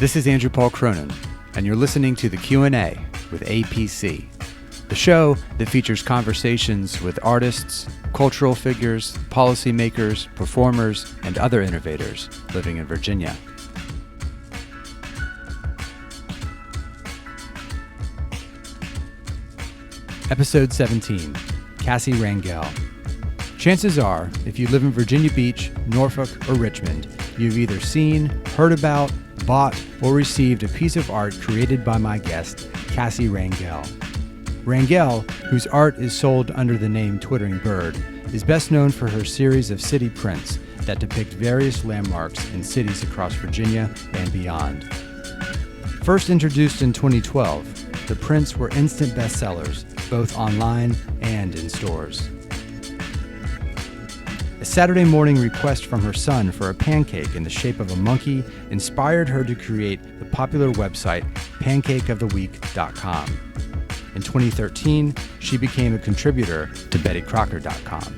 This is Andrew Paul Cronin, and you're listening to the Q&A with A.P.C, the show that features conversations with artists, cultural figures, policymakers, performers, and other innovators living in Virginia. Episode 17, Cassie Rangel. Chances are, if you live in Virginia Beach, Norfolk, or Richmond, you've either seen, heard about, bought, or received a piece of art created by my guest, Cassie Rangel. Rangel, whose art is sold under the name Twittering Bird, is best known for her series of city prints that depict various landmarks in cities across Virginia and beyond. First introduced in 2012, the prints were instant bestsellers, both online and in stores. A Saturday morning request from her son for a pancake in the shape of a monkey inspired her to create the popular website pancakeoftheweek.com. In 2013, she became a contributor to bettycrocker.com.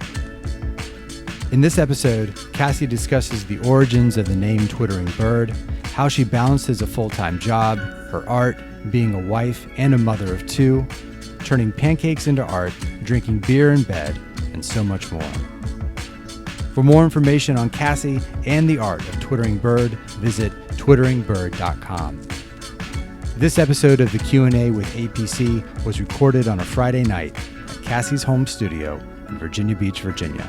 In this episode, Cassie discusses the origins of the name Twittering Bird, how she balances a full-time job, her art, being a wife and a mother of two, turning pancakes into art, drinking beer in bed, and so much more. For more information on Cassie and the art of Twittering Bird, visit twitteringbird.com. This episode of the Q&A with A.P.C. was recorded on a Friday night at Cassie's home studio in Virginia Beach, Virginia.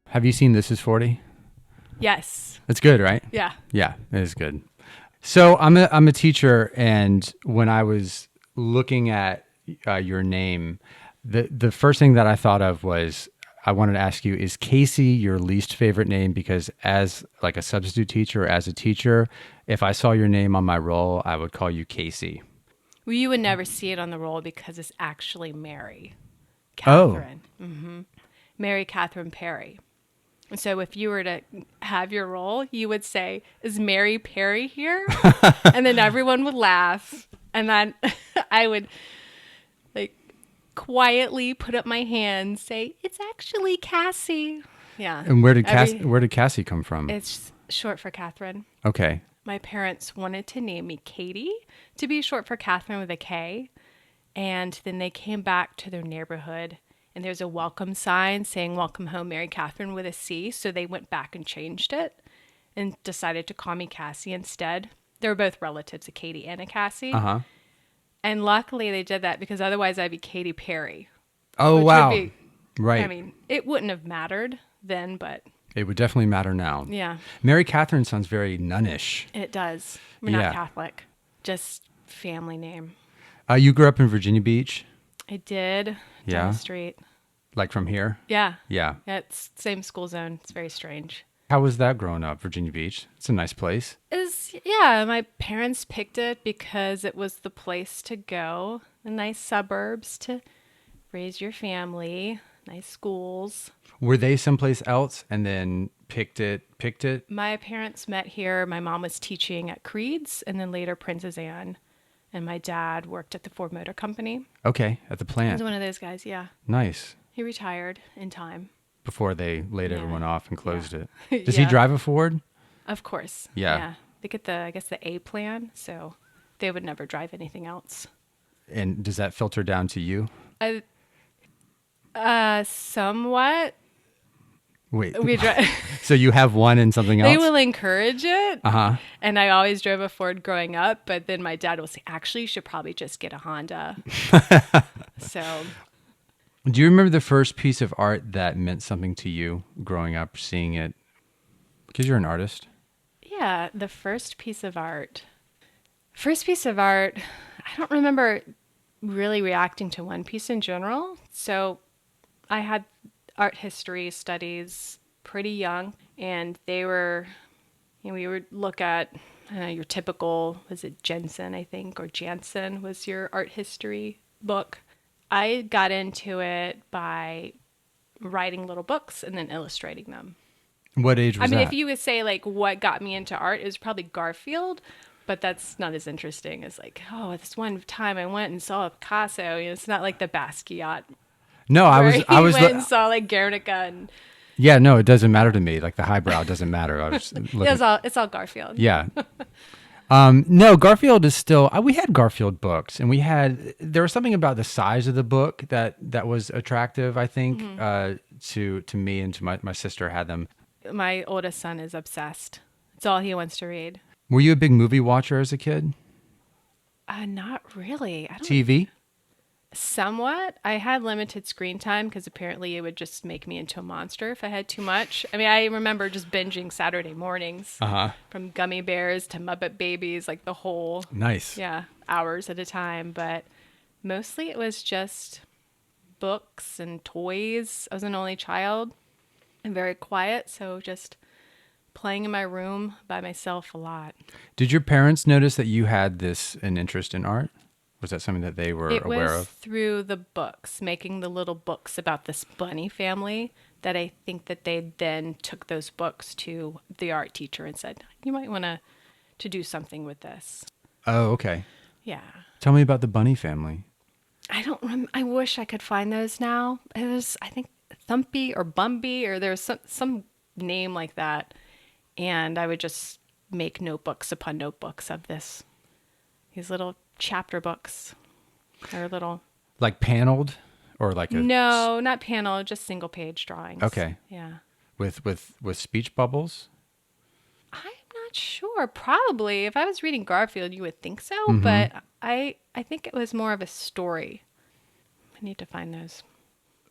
Have you seen This Is 40? Yes. It's good, right? Yeah. Yeah, it is good. So I'm a teacher, and when I was looking at your name, the first thing that I thought of was I wanted to ask you, is Casey your least favorite name? Because as like a substitute teacher or as a teacher, if I saw your name on my roll, I would call you Casey. Well, you would never see it on the roll because it's actually Mary Catherine. Oh. Mm-hmm. Mary Catherine Perry. So if you were to have your role, you would say, "Is Mary Perry here?" And then everyone would laugh. And then I would like quietly put up my hand, say, "It's actually Cassie." Yeah. And where did Cassie come from? It's short for Catherine. Okay. My parents wanted to name me Katie to be short for Catherine with a K. And then they came back to their neighborhood. And there's a welcome sign saying "Welcome Home, Mary Catherine" with a C. So they went back and changed it and decided to call me Cassie instead. They were both relatives, a Katie and a Cassie. Uh-huh. And luckily they did that because otherwise I'd be Katy Perry. Oh, wow. Right. I mean, it wouldn't have mattered then, but... It would definitely matter now. Yeah. Mary Catherine sounds very nunnish. It does. We're not Catholic. Just family name. You grew up in Virginia Beach? I did. Down the street. Like from here? Yeah. Yeah. It's same school zone. It's very strange. How was that growing up, Virginia Beach? It's a nice place. My parents picked it because it was the place to go. The nice suburbs to raise your family. Nice schools. Were they someplace else and then picked it? My parents met here. My mom was teaching at Creed's and then later Princess Anne. And my dad worked at the Ford Motor Company. Okay, at the plant. He was one of those guys, yeah. Nice. He retired in time. Before they laid everyone off and closed it. Yeah. Does he drive a Ford? Of course. Yeah. They get the A plan, so they would never drive anything else. And does that filter down to you? Somewhat. Wait. We So you have one and something else? They will encourage it. Uh-huh. And I always drove a Ford growing up, but then my dad will say, "Actually, you should probably just get a Honda." So. Do you remember the first piece of art that meant something to you growing up, seeing it? Because you're an artist. Yeah, the first piece of art. I don't remember really reacting to one piece in general. So I had art history studies pretty young, and they were, we would look at your typical, was it Jensen, I think, or Jansen was your art history book. I got into it by writing little books and then illustrating them. What age was I mean, that? if you would say like what got me into art, it was probably Garfield, but that's not as interesting as like, oh, this one time I went and saw a Picasso. It's not like the Basquiat No, where I he was, went and saw like Guernica and yeah, no, it doesn't matter to me. Like the highbrow doesn't matter. I was looking. it's all Garfield. Yeah. No, Garfield is still. We had Garfield books, and there was something about the size of the book that was attractive. I think to me and to my sister had them. My oldest son is obsessed. It's all he wants to read. Were you a big movie watcher as a kid? Not really. I don't. TV? Somewhat. I had limited screen time because apparently it would just make me into a monster if I had too much. I mean, I remember just binging Saturday mornings from Gummy Bears to Muppet Babies, like the whole, Nice. yeah, hours at a time. But mostly it was just books and toys. I was an only child and very quiet, so just playing in my room by myself a lot. Did your parents notice that you had an interest in art? Was that something that they were aware It was of? through the books, making the little books about this bunny family, that I think that they then took those books to the art teacher and said, you might want to do something with this. Oh, okay. Yeah. Tell me about the bunny family. I wish I could find those now. It was, I think, Thumpy or Bumby, or there's some name like that. And I would just make notebooks upon notebooks of these little chapter books, or little, Like paneled, or like no, not panel, just single page drawings. Okay. Yeah. with speech bubbles? I'm not sure. Probably if I was reading Garfield, you would think so, Mm-hmm. but I think it was more of a story. I need to find those.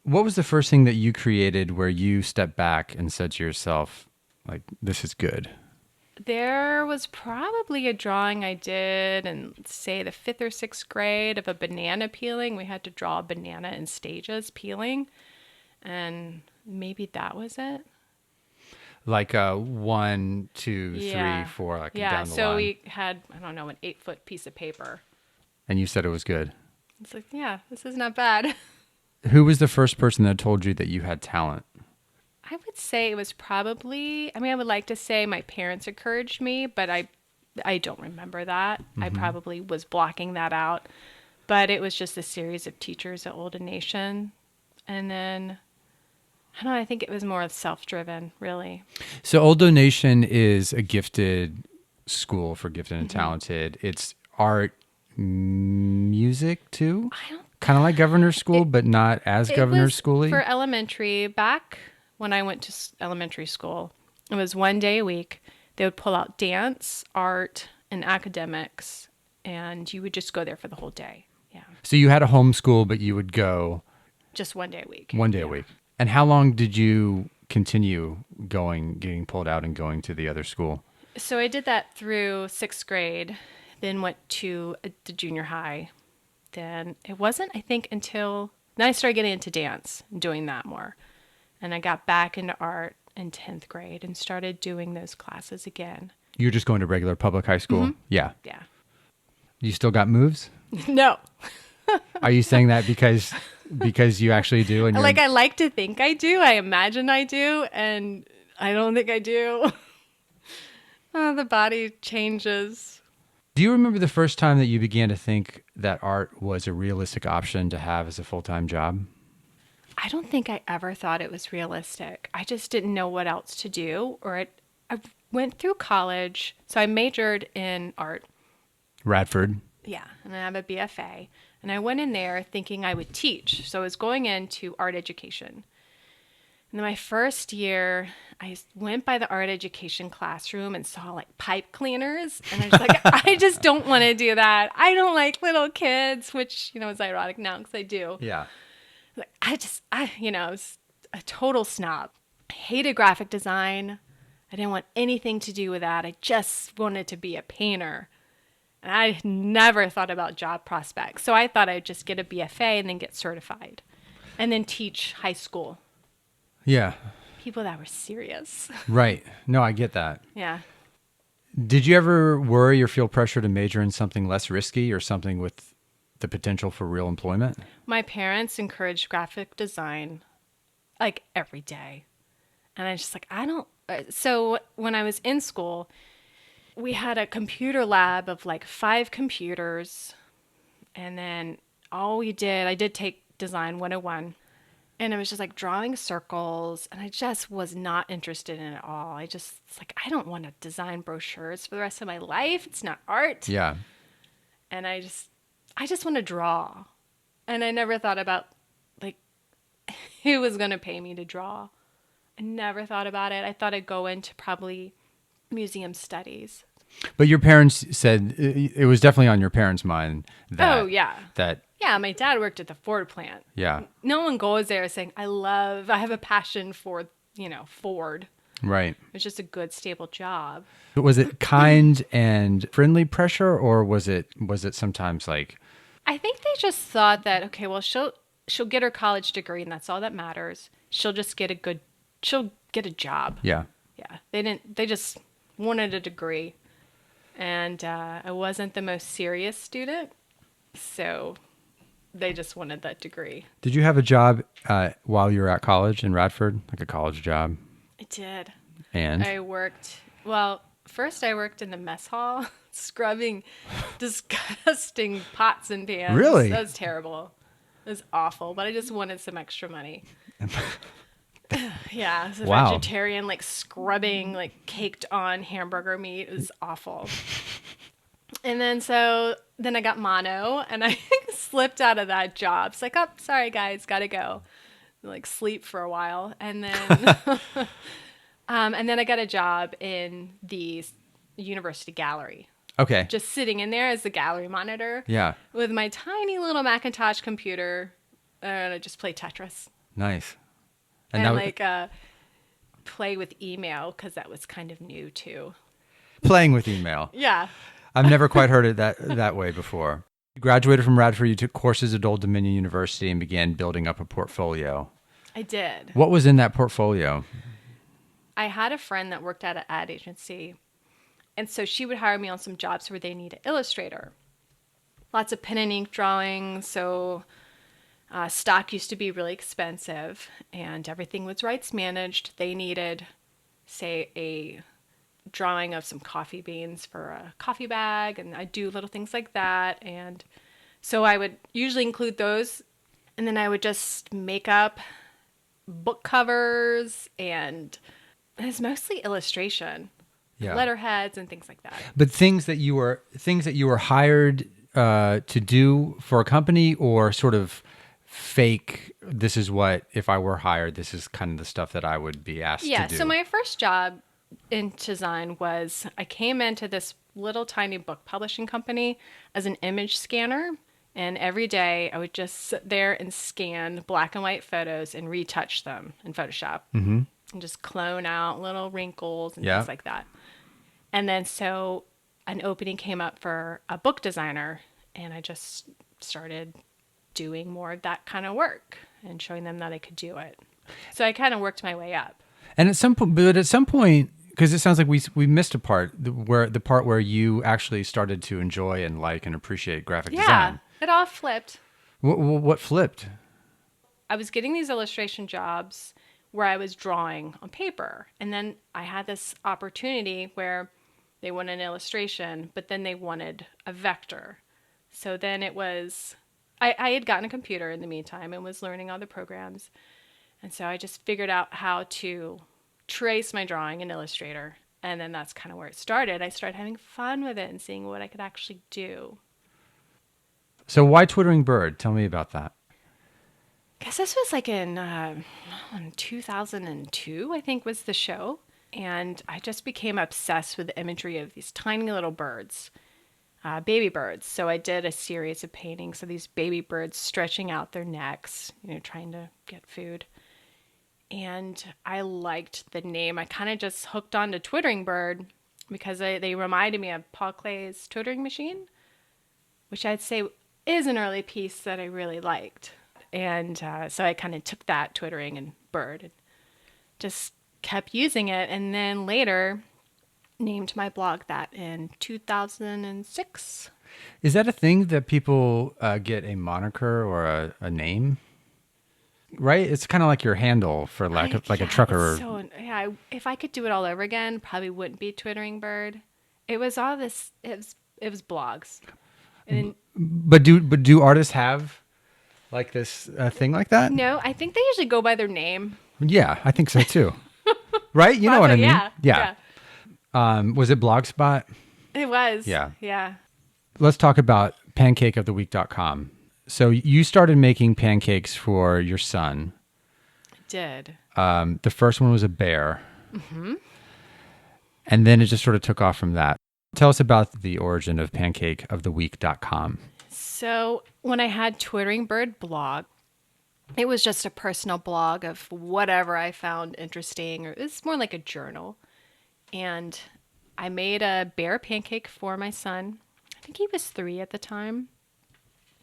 What was the first thing that you created where you stepped back and said to yourself, like, this is good? There was probably a drawing I did in, say, the 5th or 6th grade of a banana peeling. We had to draw a banana in stages peeling, and maybe that was it. Like 1, 2, Yeah. 3, 4, like Yeah, down the so line. we had, I don't know, an 8-foot piece of paper. And you said it was good. It's like, yeah, this is not bad. Who was the first person that told you that you had talent? I would say it was probably, I mean, I would like to say my parents encouraged me, but I don't remember that. I probably was blocking that out. But it was just a series of teachers at Old Nation. And then, I don't know, I think it was more self-driven, really. So Old Donation is a gifted school for gifted and talented. It's art, music too? Kind of like governor's school, but not as governor's schooly? For elementary, back when I went to elementary school, it was one day a week. They would pull out dance, art, and academics, and you would just go there for the whole day. Yeah. So you had a homeschool, but you would go Just one day a week. one day a week. And how long did you continue getting pulled out and going to the other school? So I did that through 6th grade, then went to the junior high. Then it wasn't, I think, until then I started getting into dance and doing that more. And I got back into art in 10th grade and started doing those classes again. You're just going to regular public high school? Yeah. Yeah. You still got moves? No. Are you saying that because you actually do? And Like, I like to think I do. I imagine I do. And I don't think I do. The body changes. Do you remember the first time that you began to think that art was a realistic option to have as a full-time job? I don't think I ever thought it was realistic. I just didn't know what else to do. I went through college. So I majored in art. Radford. Yeah. And I have a BFA. And I went in there thinking I would teach. So I was going into art education. And then my first year, I went by the art education classroom and saw like pipe cleaners. And I was like, I just don't want to do that. I don't like little kids, which, is ironic now because I do. Yeah. Like, I was a total snob. I hated graphic design. I didn't want anything to do with that. I just wanted to be a painter. And I never thought about job prospects. So I thought I'd just get a BFA and then get certified and then teach high school. Yeah. People that were serious. Right. No, I get that. Yeah. Did you ever worry or feel pressure to major in something less risky or something with the potential for real employment? My parents encouraged graphic design like every day. And I was just like, I don't. So when I was in school, we had a computer lab of like 5 computers. And then I did take Design 101. And it was just like drawing circles. And I just was not interested in it at all. It's like, I don't want to design brochures for the rest of my life. It's not art. Yeah. And I just want to draw. And I never thought about like who was going to pay me to draw. I never thought about it. I thought I'd go into probably museum studies. But your parents said it was definitely on your parents' mind that. Oh, yeah. That. Yeah, my dad worked at the Ford plant. Yeah. No one goes there saying, I have a passion for, Ford. Right. It's just a good, stable job. But was it kind and friendly pressure, or was it sometimes like? I think they just thought that, okay, well, she'll get her college degree and that's all that matters. She'll get a job. Yeah. Yeah. They just wanted a degree. And I wasn't the most serious student, so they just wanted that degree. Did you have a job while you were at college in Radford, like a college job? I did. And? First I worked in the mess hall, scrubbing disgusting pots and pans. Really? That was terrible. It was awful, but I just wanted some extra money. Yeah, as a Wow. vegetarian, like scrubbing like caked on hamburger meat. It was awful. And then I got mono and I slipped out of that job. It's like, oh, sorry guys, gotta go. Like sleep for a while. And then and then I got a job in the university gallery. Okay. Just sitting in there as the gallery monitor. Yeah. With my tiny little Macintosh computer. And I just play Tetris. Nice. And play with email because that was kind of new too. Playing with email. Yeah. I've never quite heard it that way before. You graduated from Radford, you took courses at Old Dominion University and began building up a portfolio. I did. What was in that portfolio? I had a friend that worked at an ad agency. And so she would hire me on some jobs where they need an illustrator. Lots of pen and ink drawings. So stock used to be really expensive and everything was rights managed. They needed, say, a drawing of some coffee beans for a coffee bag, and I do little things like that. And so I would usually include those, and then I would just make up book covers, and it's mostly illustration, letterheads and things like that. But things that you were hired to do for a company, or sort of fake, this is what, if I were hired, this is kind of the stuff that I would be asked to do. Yeah, so my first job in design was I came into this little tiny book publishing company as an image scanner, and every day I would just sit there and scan black and white photos and retouch them in Photoshop and just clone out little wrinkles and things like that. And then so an opening came up for a book designer, and I just started doing more of that kind of work and showing them that I could do it. So I kind of worked my way up. And at some point, because it sounds like we missed a part, the part where you actually started to enjoy and like and appreciate graphic design. Yeah, it all flipped. What flipped? I was getting these illustration jobs where I was drawing on paper. And then I had this opportunity where they wanted an illustration, but then they wanted a vector. So then it was, I had gotten a computer in the meantime and was learning all the programs. And so I just figured out how to trace my drawing in Illustrator. And then that's kind of where it started. I started having fun with it and seeing what I could actually do. So why Twittering Bird? Tell me about that. Guess this was like in 2002, I think was the show. And I just became obsessed with the imagery of these tiny little birds, baby birds. So I did a series of paintings of these baby birds stretching out their necks, trying to get food. And I liked the name. I kind of just hooked on to Twittering Bird because they reminded me of Paul Klee's Twittering Machine, which I'd say is an early piece that I really liked. And so I kind of took that, Twittering and Bird, and just kept using it. And then later named my blog that in 2006. Is that a thing that people get a moniker or a name? right? It's kind of like your handle for like a trucker. If I could do it all over again, probably wouldn't be Twittering Bird. It was all this. It was blogs, and But do artists have like this thing like that? no, I think they usually go by their name. Yeah, I think so too. Right? You know what I mean? Yeah. Was it Blogspot? It was. Yeah. Yeah. Let's talk about pancakeoftheweek.com. So you started making pancakes for your son. I did. The first one was a bear. Mm-hmm. And then it just sort of took off from that. Tell us about the origin of pancakeoftheweek.com. So when I had Twittering Bird blog, it was just a personal blog of whatever I found interesting, or it's more like a journal. And I made a bear pancake for my son. I think he was 3 at the time.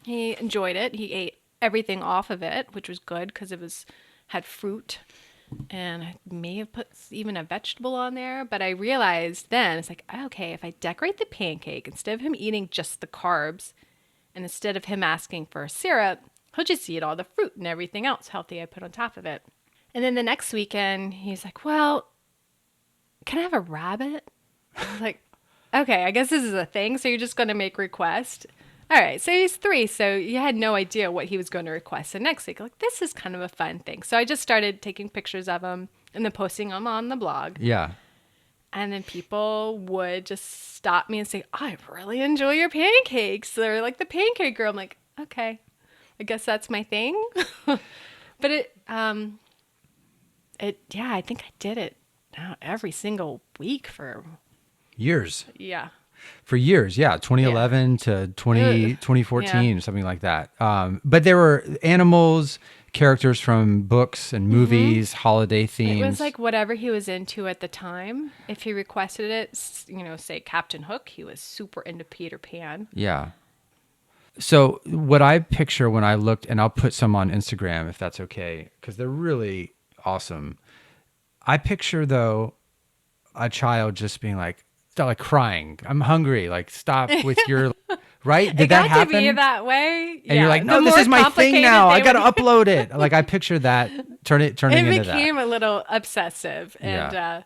He enjoyed it. He ate everything off of it, which was good because had fruit. And I may have put even a vegetable on there. But I realized then, it's like, okay, if I decorate the pancake, instead of him eating just the carbs, and instead of him asking for syrup, he'll just eat all the fruit and everything else healthy I put on top of it. And then the next weekend, he's like, well, can I have a rabbit? I was like, okay, I guess this is a thing. So you're just going to make requests. All right. So he's 3. So you had no idea what he was going to request. So next week, like, this is kind of a fun thing. So I just started taking pictures of him and then posting them on the blog. Yeah. And then people would just stop me and say, I really enjoy your pancakes. They're like the pancake girl. I'm like, okay, I guess that's my thing. But I think I did it every single week for years. Yeah. For years, yeah. 2011 to 2014, something like that. But there were animals, characters from books and movies, holiday themes. It was like whatever he was into at the time. If he requested it, say Captain Hook, he was super into Peter Pan. Yeah. So what I picture when I looked, and I'll put some on Instagram if that's okay, because they're really awesome. I picture, though, a child just being like crying. I'm hungry. Like, stop with your... Right? Did that happen? It got to be that way. And you're like, no, this is my thing now. I got to upload it. Like, I picture that turning into that. It became a little obsessive. And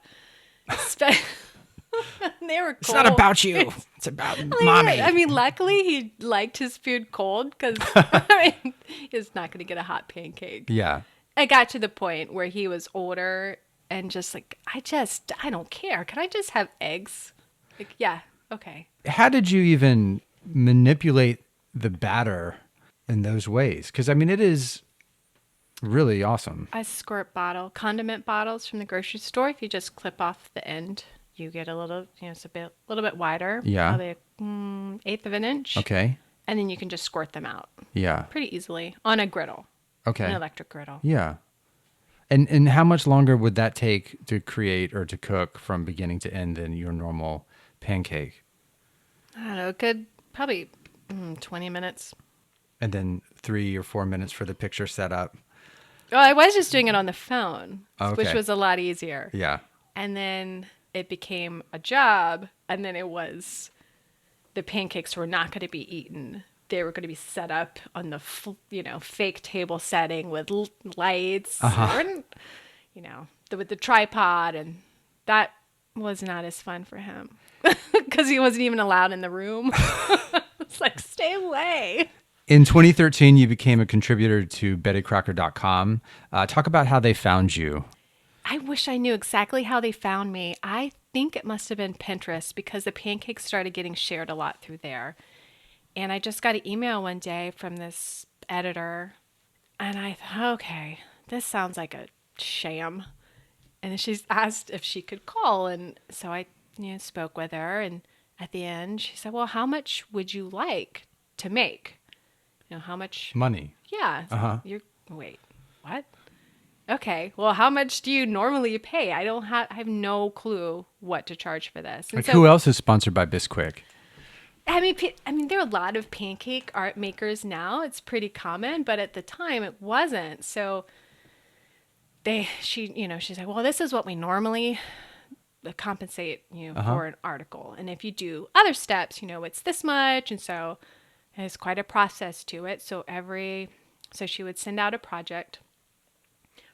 they were cold. It's not about you. It's about mommy. I mean, luckily he liked his food cold because he's not going to get a hot pancake. Yeah. It got to the point where he was older and just like, I don't care. Can I just have eggs? Like, yeah, okay. How did you even manipulate the batter in those ways? Because, I mean, it is really awesome. A squirt bottle, condiment bottles from the grocery store. If you just clip off the end, you get a little, it's a little bit wider. Yeah. Probably an eighth of an inch. Okay. And then you can just squirt them out. Yeah. Pretty easily on a griddle. Okay. An electric griddle. Yeah. And how much longer would that take to create or to cook from beginning to end than your normal pancake? I don't know. Good, probably 20 minutes. And then 3 or 4 minutes for the picture setup. Well, I was just doing it on the phone, Okay. which was a lot easier. Yeah. And then it became a job. And then it was the pancakes were not going to be eaten. They were going to be set up on the, fake table setting with lights, and, with the tripod. And that was not as fun for him because he wasn't even allowed in the room. It's like, stay away. In 2013, you became a contributor to BettyCrocker.com. Talk about how they found you. I wish I knew exactly how they found me. I think it must have been Pinterest because the pancakes started getting shared a lot through there. And I just got an email one day from this editor, and I thought, okay, this sounds like a sham. And she's asked if she could call, and so I spoke with her, and at the end, she said, well, how much would you like to make? How much? Money. Yeah. Wait, what? Okay, well, how much do you normally pay? I have no clue what to charge for this. And who else is sponsored by Bisquick? I mean, there are a lot of pancake art makers now. It's pretty common, but at the time it wasn't. So she's like, well, this is what we normally compensate for an article. And if you do other steps, it's this much. And so there's quite a process to it. So she would send out a project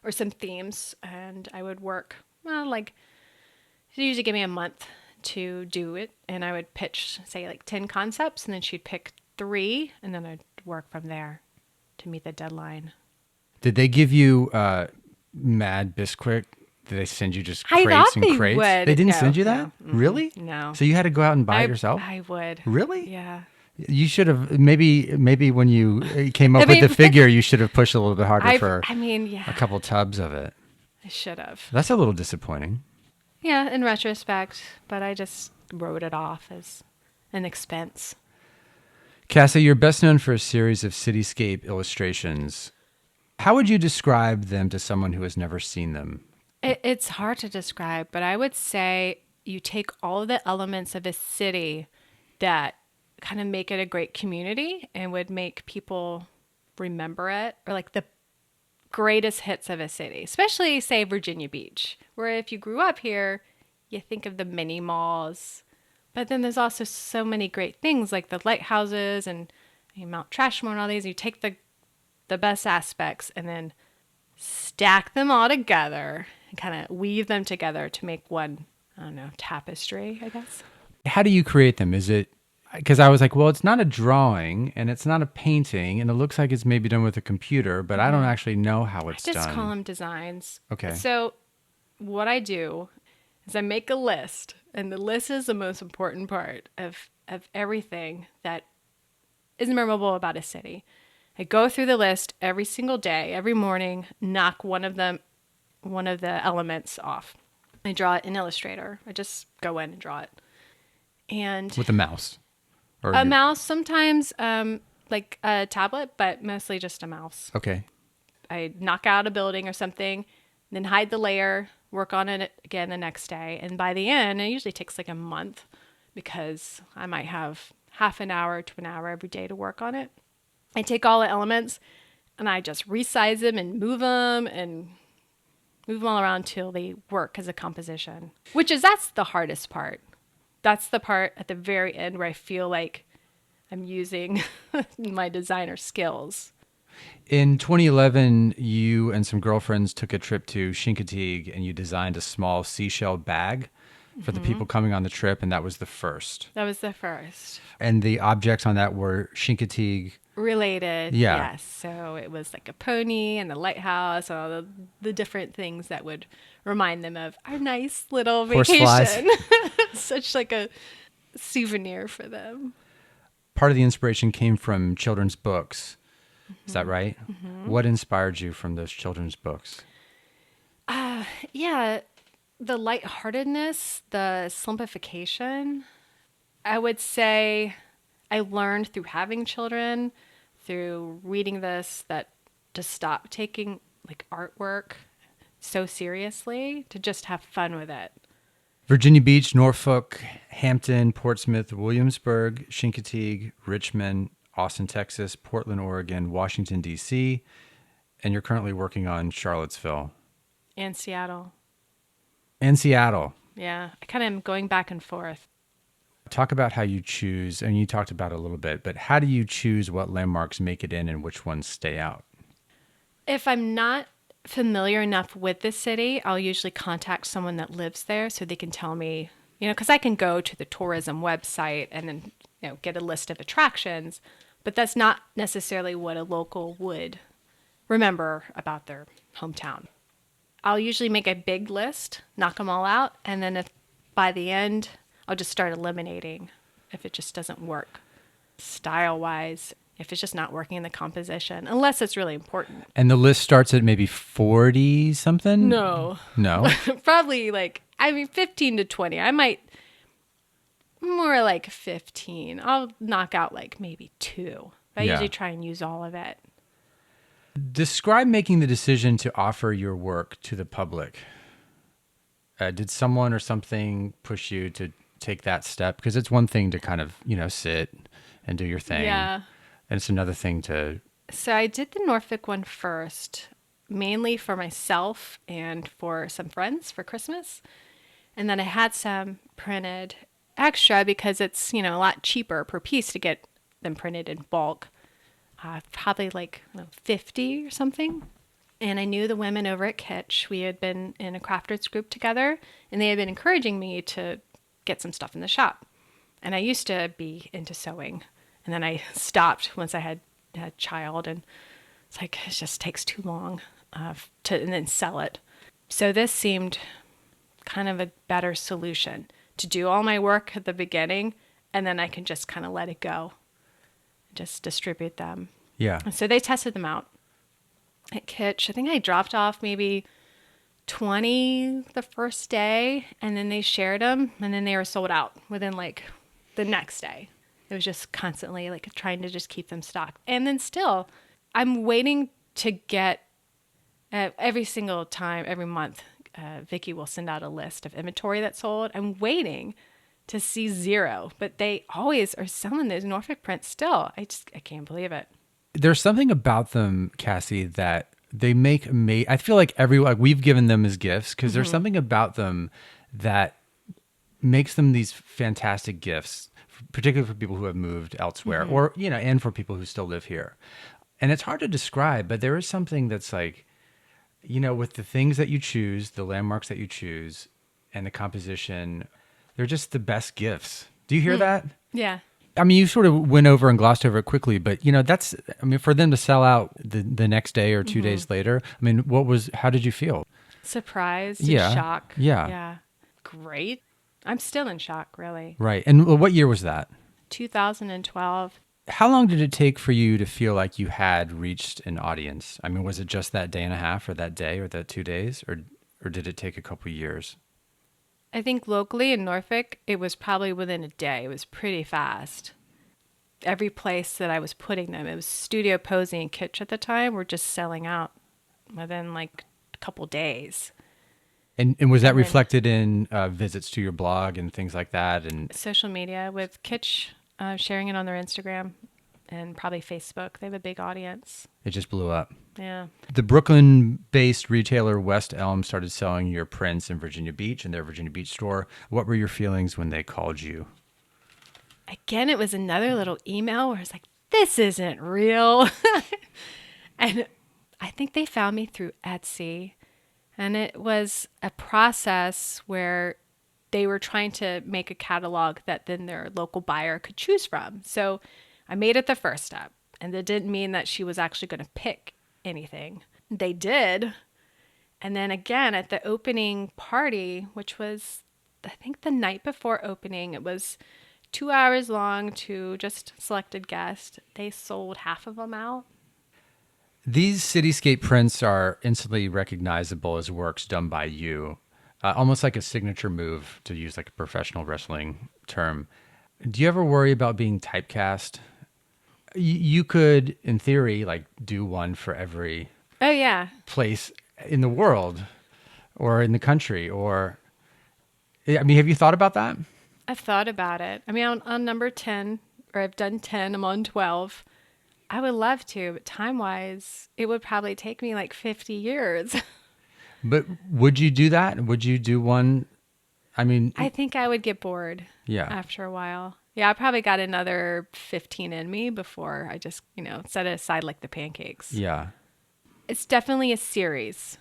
or some themes, and I would work, well, like, she'd usually give me a month to do it, and I would pitch, say, like 10 concepts, and then she'd pick 3, and then I'd work from there to meet the deadline. Did they give you mad Bisquick? Did they send you just I crates thought and they crates? would. They didn't No, send you that? no. Really? No. So you had to go out and buy it yourself? I would. Really? Yeah. You should have, maybe when you came up with the figure, you should have pushed a little bit harder for yeah. a couple tubs of it. I should have. That's a little disappointing. Yeah, in retrospect, but I just wrote it off as an expense. Cassie, you're best known for a series of cityscape illustrations. How would you describe them to someone who has never seen them? It's hard to describe, but I would say you take all of the elements of a city that kind of make it a great community and would make people remember it, or like the greatest hits of a city, especially, say, Virginia Beach, where if you grew up here, you think of the mini malls. But then there's also so many great things like the lighthouses and Mount Trashmore and all these. You take the best aspects and then stack them all together and kind of weave them together to make one, I don't know, tapestry, I guess. How do you create them? Is it, because I was like, well, it's not a drawing and it's not a painting and it looks like it's maybe done with a computer, but I don't actually know how it's done. I just call them designs. Okay. So what I do is I make a list, and the list is the most important part of everything that is memorable about a city. I go through the list every single day, every morning, knock one of the elements off. I draw it in Illustrator. I just go in and draw it. And with a mouse? Or a mouse, sometimes like a tablet, but mostly just a mouse. Okay. I knock out a building or something, then hide the layer, work on it again the next day. And by the end, it usually takes like a month because I might have half an hour to an hour every day to work on it. I take all the elements and I just resize them and move them all around till they work as a composition, that's the hardest part. That's the part at the very end where I feel like I'm using my designer skills. In 2011, you and some girlfriends took a trip to Chincoteague and you designed a small seashell bag for the people coming on the trip, and that was the first. That was the first. And the objects on that were Chincoteague related. Yeah. Yes. So it was like a pony and the lighthouse and all the different things that would remind them of our nice little vacation. Such like a souvenir for them. Part of the inspiration came from children's books. Is that right? Mm-hmm. What inspired you from those children's books? Yeah, the lightheartedness, the simplification. I would say I learned through having children, through reading this, that to stop taking like artwork so seriously, to just have fun with it. Virginia Beach, Norfolk, Hampton, Portsmouth, Williamsburg, Chincoteague, Richmond, Austin, Texas, Portland, Oregon, Washington, D.C., and you're currently working on Charlottesville. And Seattle. And Seattle. Yeah, I kind of am going back and forth. Talk about how you choose, and you talked about it a little bit, but how do you choose what landmarks make it in and which ones stay out? If I'm not familiar enough with the city, I'll usually contact someone that lives there so they can tell me, because I can go to the tourism website and then, get a list of attractions, but that's not necessarily what a local would remember about their hometown. I'll usually make a big list, knock them all out, and then if by the end, I'll just start eliminating if it just doesn't work style-wise, if it's just not working in the composition, unless it's really important. And the list starts at maybe 40-something? No. Probably 15 to 20. I might more like 15. I'll knock out maybe 2. But I usually try and use all of it. Describe making the decision to offer your work to the public. Did someone or something push you to take that step? Because it's one thing to kind of, sit and do your thing. Yeah. And it's another thing to... So I did the Norfolk one first, mainly for myself and for some friends for Christmas. And then I had some printed extra because it's, a lot cheaper per piece to get them printed in bulk. Probably 50 or something. And I knew the women over at Kitsch. We had been in a crafters group together, and they had been encouraging me to get some stuff in the shop. And I used to be into sewing, and then I stopped once I had a child, and it's like it just takes too long to and then sell it. So this seemed kind of a better solution to do all my work at the beginning, and then I can just kind of let it go, just distribute them. Yeah. And so they tested them out at Kitsch. I think I dropped off maybe 20 the first day, and then they shared them, and then they were sold out within like the next day. It was just constantly like trying to just keep them stocked. And then still, I'm waiting to get every single time, every month, Vicky will send out a list of inventory that's sold. I'm waiting to see zero, but they always are selling those Norfolk prints still. I can't believe it. There's something about them, Cassie, that they make I feel like we've given them as gifts because there's something about them that makes them these fantastic gifts, particularly for people who have moved elsewhere or, and for people who still live here. And it's hard to describe, but there is something that's like, with the things that you choose, the landmarks that you choose, and the composition, they're just the best gifts. Do you hear that? Yeah. I mean, you sort of went over and glossed over it quickly, but for them to sell out the next day or 2 days later, I mean, how did you feel? Surprised, Yeah. shock. Yeah. Yeah. Great. I'm still in shock, really. Right. And what year was that? 2012. How long did it take for you to feel like you had reached an audience? I mean, was it just that day and a half or that day or that 2 days or did it take a couple years? I think locally in Norfolk, it was probably within a day. It was pretty fast. Every place that I was putting them, it was Studio Posey and Kitsch at the time, were just selling out within like a couple days. And was that reflected in visits to your blog and things like that? And social media with Kitsch sharing it on their Instagram and probably Facebook. They have a big audience. It just blew up. Yeah. The Brooklyn-based retailer West Elm started selling your prints in Virginia Beach in their Virginia Beach store. What were your feelings when they called you? Again, it was another little email where it's like, this isn't real. And I think they found me through Etsy. And it was a process where they were trying to make a catalog that then their local buyer could choose from. So I made it the first step. And that didn't mean that she was actually going to pick anything. They did. And then again, at the opening party, which was, I think, the night before opening, it was 2 hours long to just selected guests. They sold half of them out. These cityscape prints are instantly recognizable as works done by you, almost like a signature move, to use like a professional wrestling term. Do you ever worry about being typecast? You could, in theory, like do one for every place in the world or in the country. Or, I mean, have you thought about that? I've thought about it. I mean, on number 10, or I've done 10, I'm on 12. I would love to, but time-wise, it would probably take me like 50 years. But would you do that? Would you do one? I mean, I think I would get bored after a while. Yeah, I probably got another 15 in me before I just, set it aside like the Pancakes. Yeah. It's definitely a series,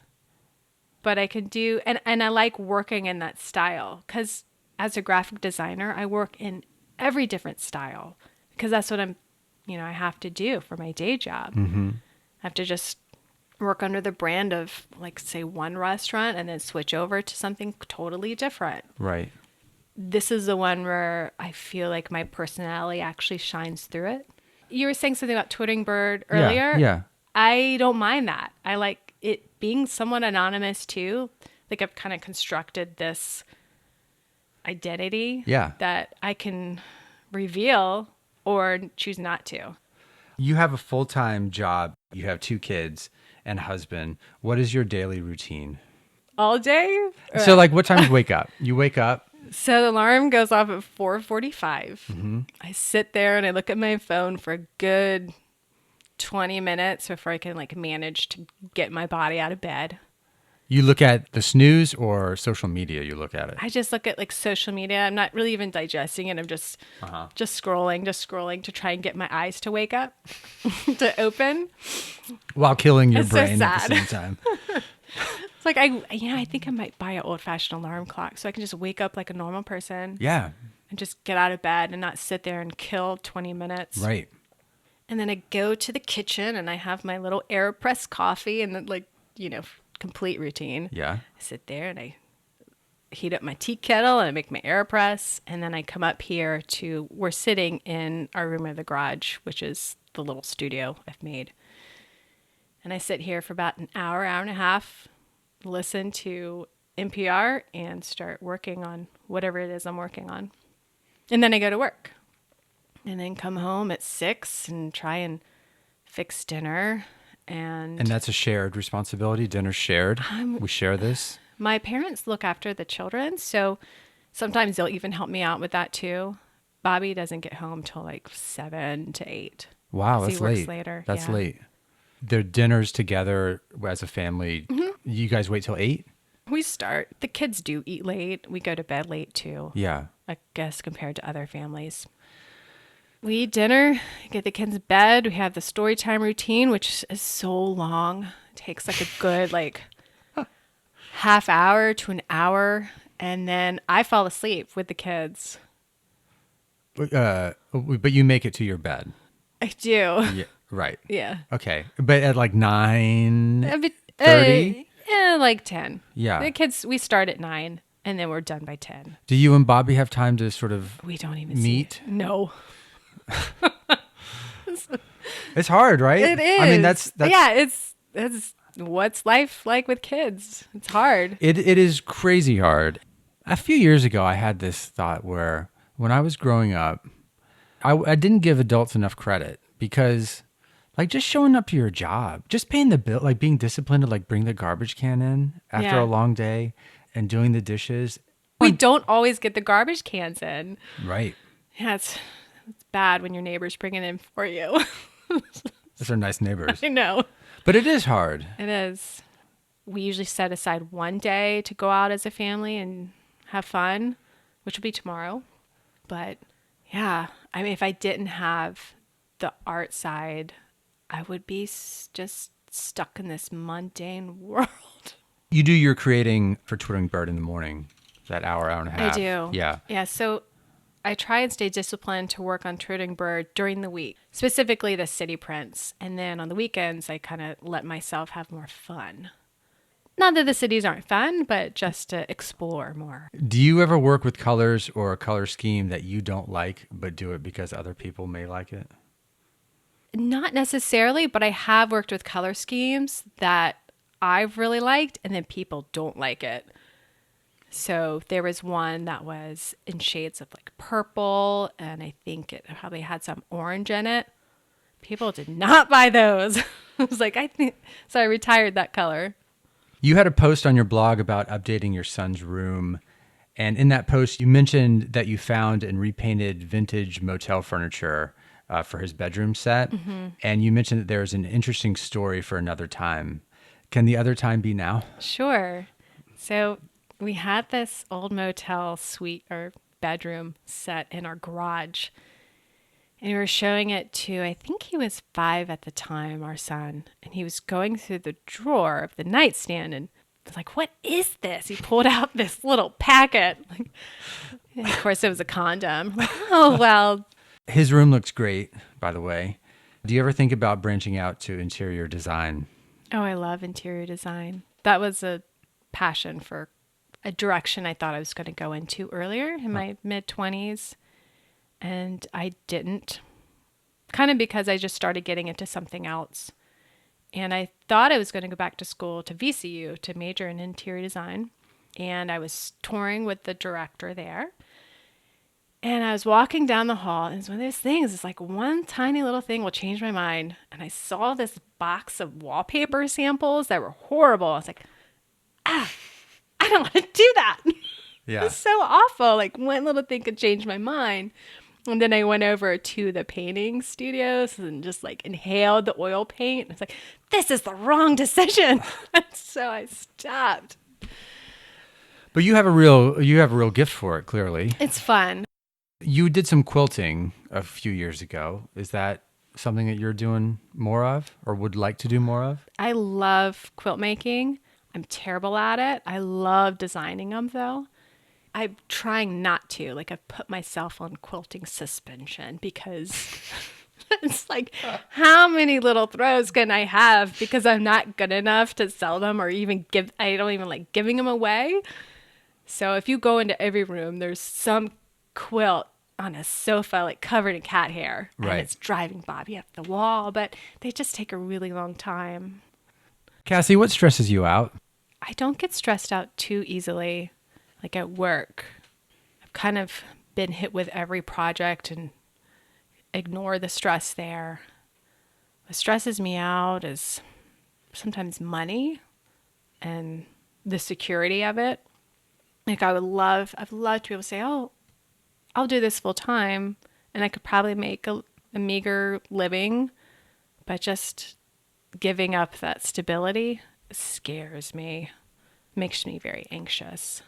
but I could do, and I like working in that style because as a graphic designer, I work in every different style because that's what I have to do for my day job. Mm-hmm. I have to just work under the brand of, like, say, one restaurant and then switch over to something totally different. Right. This is the one where I feel like my personality actually shines through it. You were saying something about Twittering Bird earlier. Yeah. I don't mind that. I like it being somewhat anonymous too. Like I've kind of constructed this identity that I can reveal or choose not to. You have a full-time job. You have 2 kids and a husband. What is your daily routine? All day? So like what time do you wake up? You wake up? So the alarm goes off at 4:45. Mm-hmm. I sit there and I look at my phone for a good 20 minutes before I can like manage to get my body out of bed. You look at the snooze or social media, you look at it? I just look at like social media. I'm not really even digesting it. I'm just scrolling to try and get my eyes to wake up, to open. While killing your It's so brain at the sad. same time. It's like I think I might buy an old-fashioned alarm clock so I can just wake up like a normal person Yeah, and just get out of bed and not sit there and kill 20 minutes. right. And then I go to the kitchen and I have my little AirPress coffee and then complete routine. Yeah. I sit there and I heat up my tea kettle and I make my AirPress. And then I come up here we're sitting in our room or the garage, which is the little studio I've made. And I sit here for about an hour and a half, listen to NPR and start working on whatever it is I'm working on. And then I go to work and then come home at 6 and try and fix dinner. And that's a shared responsibility. Dinner's shared. We share this. my parents look after the children, so sometimes they'll even help me out with that too. Bobby doesn't get home till like 7 to 8. Wow, 'Cause that's he works late. later. That's Yeah. late. Their dinners together as a family. Mm-hmm. You guys wait till 8? The kids do eat late. We go to bed late too, Yeah. I guess, compared to other families. We eat dinner, get the kids to bed. We have the story time routine, which is so long. It takes like a good half hour to an hour. And then I fall asleep with the kids. But you make it to your bed. I do. Yeah. Right. Yeah. Okay. But at like 9:30? Like 10. Yeah. The kids, we start at 9 and then we're done by 10. Do you and Bobby have time to sort of We don't even meet? No. It's hard, right? It is. I mean, that's yeah, it's what's life like with kids. It's hard. It is crazy hard. A few years ago, I had this thought where when I was growing up, I didn't give adults enough credit because like just showing up to your job, just paying the bill, like being disciplined to like bring the garbage can in after Yeah. a long day and doing the dishes. We don't always get the garbage cans in. Right. Yeah, it's bad when your neighbors bring it in for you. Those are nice neighbors. I know. But it is hard. It is. We usually set aside one day to go out as a family and have fun, which will be tomorrow. But yeah, I mean, if I didn't have the art side, I would be just stuck in this mundane world. You do your creating for Twittering Bird in the morning, that hour and a half. I do. Yeah. Yeah. So I try and stay disciplined to work on Twittering Bird during the week, specifically the city prints. And then on the weekends, I kind of let myself have more fun. Not that the cities aren't fun, but just to explore more. Do you ever work with colors or a color scheme that you don't like, but do it because other people may like it? Not necessarily, but I have worked with color schemes that I've really liked and then people don't like it. So there was one that was in shades of like purple and I think it probably had some orange in it. People did not buy those. I was like, so I retired that color. You had a post on your blog about updating your son's room. And in that post, you mentioned that you found and repainted vintage motel furniture for his bedroom set. Mm-hmm. And you mentioned that there's an interesting story for another time. Can the other time be now? Sure. So we had this old motel suite or bedroom set in our garage. And we were showing it to, I think he was 5 at the time, our son. And he was going through the drawer of the nightstand and was like, what is this? He pulled out this little packet. And of course, it was a condom. I'm like, oh, well. His room looks great, by the way. Do you ever think about branching out to interior design? Oh, I love interior design. That was a passion for a direction I thought I was going to go into earlier in my mid-20s. And I didn't, kind of because I just started getting into something else. And I thought I was going to go back to school to VCU to major in interior design. And I was touring with the director there. And I was walking down the hall, and it's one of those things. It's like one tiny little thing will change my mind. And I saw this box of wallpaper samples that were horrible. I was like, I don't want to do that. Yeah. It's so awful. Like one little thing could change my mind. And then I went over to the painting studios and just like inhaled the oil paint. It's like, this is the wrong decision. So I stopped. But you have a real gift for it, clearly. It's fun. You did some quilting a few years ago. Is that something that you're doing more of or would like to do more of? I love quilt making. I'm terrible at it. I love designing them though. I'm trying not to. Like I've put myself on quilting suspension because it's like, how many little throws can I have because I'm not good enough to sell them or even I don't even like giving them away. So if you go into every room, there's some quilt on a sofa like covered in cat hair. Right. And it's driving Bobby up the wall, but they just take a really long time. Cassie, what stresses you out? I don't get stressed out too easily. Like at work, I've kind of been hit with every project and ignore the stress there. What stresses me out is sometimes money and the security of it. Like I'd love to be able to say, oh, I'll do this full time and I could probably make a meager living, but just giving up that stability scares me, makes me very anxious.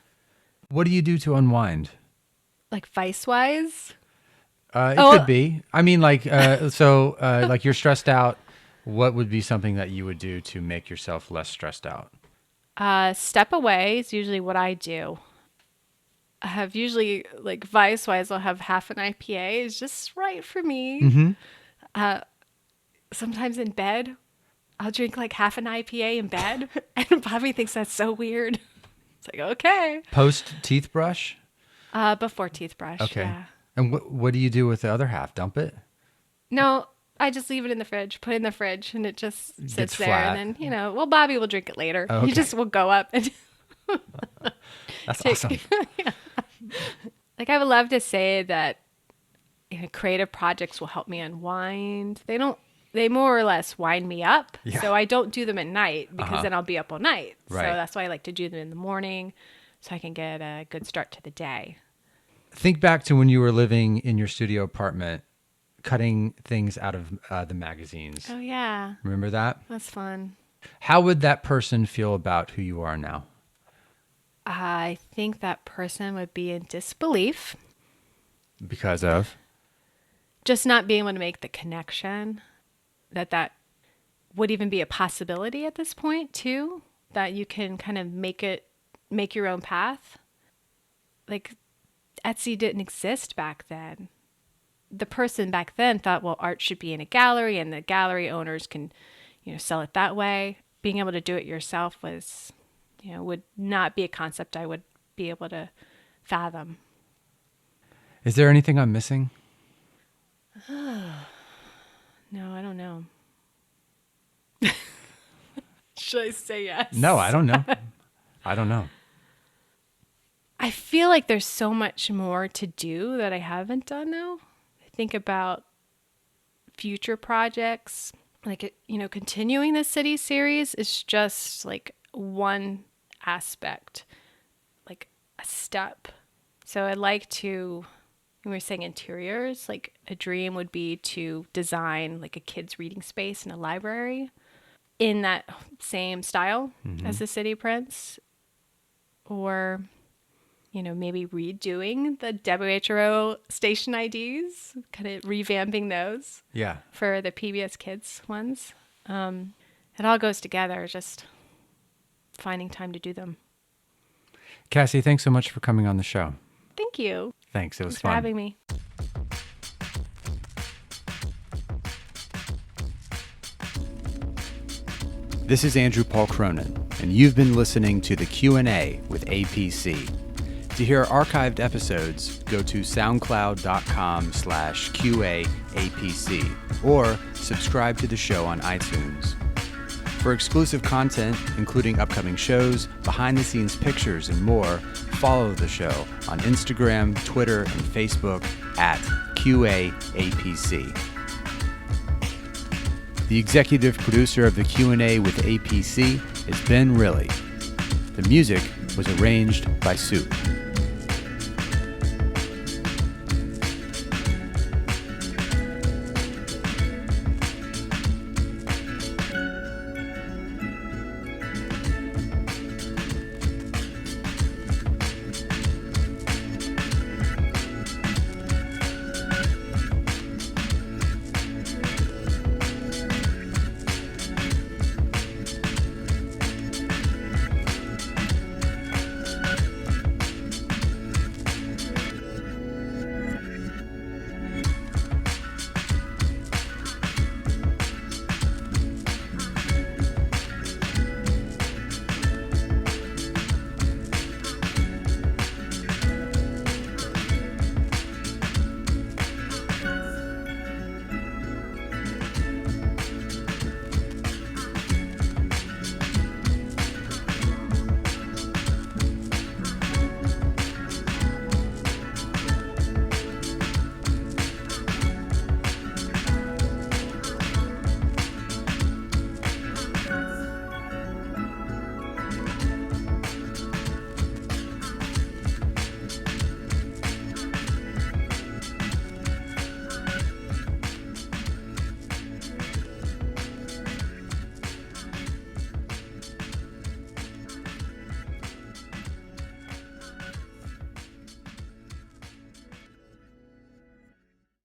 What do you do to unwind? Like vice-wise? It could be. I mean, like, like you're stressed out. What would be something that you would do to make yourself less stressed out? Step away is usually what I do. I have usually, like, vice-wise, I'll have half an IPA. It's just right for me. Mm-hmm. Sometimes in bed, I'll drink, like, half an IPA in bed. And Bobby thinks that's so weird. It's like, okay. Post teeth brush? Before teeth brush, okay. Yeah. And what do you do with the other half? Dump it? No, I just leave it in the fridge, put it in the fridge, and it just sits Gets there. flat. And then, well, Bobby will drink it later. Oh, okay. He just will go up and That's awesome. Yeah. Like I would love to say that creative projects will help me unwind. They more or less wind me up. Yeah. So I don't do them at night because then I'll be up all night. Right. So that's why I like to do them in the morning so I can get a good start to the day. Think back to when you were living in your studio apartment, cutting things out of the magazines. Oh, yeah. Remember that? That's fun. How would that person feel about who you are now? I think that person would be in disbelief. Because of? Just not being able to make the connection that would even be a possibility at this point too, that you can kind of make your own path. Like Etsy didn't exist back then. The person back then thought, well, art should be in a gallery and the gallery owners can, sell it that way. Being able to do it yourself was, would not be a concept I would be able to fathom. Is there anything I'm missing? No, I don't know. Should I say yes? No, I don't know. I don't know. I feel like there's so much more to do that I haven't done now. I think about future projects. Like, continuing the city series is just like one aspect, like a step. So I'd like to, when we were saying interiors, like a dream would be to design like a kid's reading space in a library in that same style as the City Prince, or, maybe redoing the WHO station IDs, kind of revamping those. Yeah. For the PBS Kids ones. It all goes together, just finding time to do them. Cassie, thanks so much for coming on the show. Thank you. Thanks. It was Thanks fun. for having me. This is Andrew Paul Cronin, and you've been listening to the Q&A with A.P.C. To hear archived episodes, go to soundcloud.com/QAAPC or subscribe to the show on iTunes. For exclusive content, including upcoming shows, behind-the-scenes pictures, and more, follow the show on Instagram, Twitter, and Facebook at QAAPC. The executive producer of the Q&A with A.P.C. is Ben Riley. The music was arranged by Soup.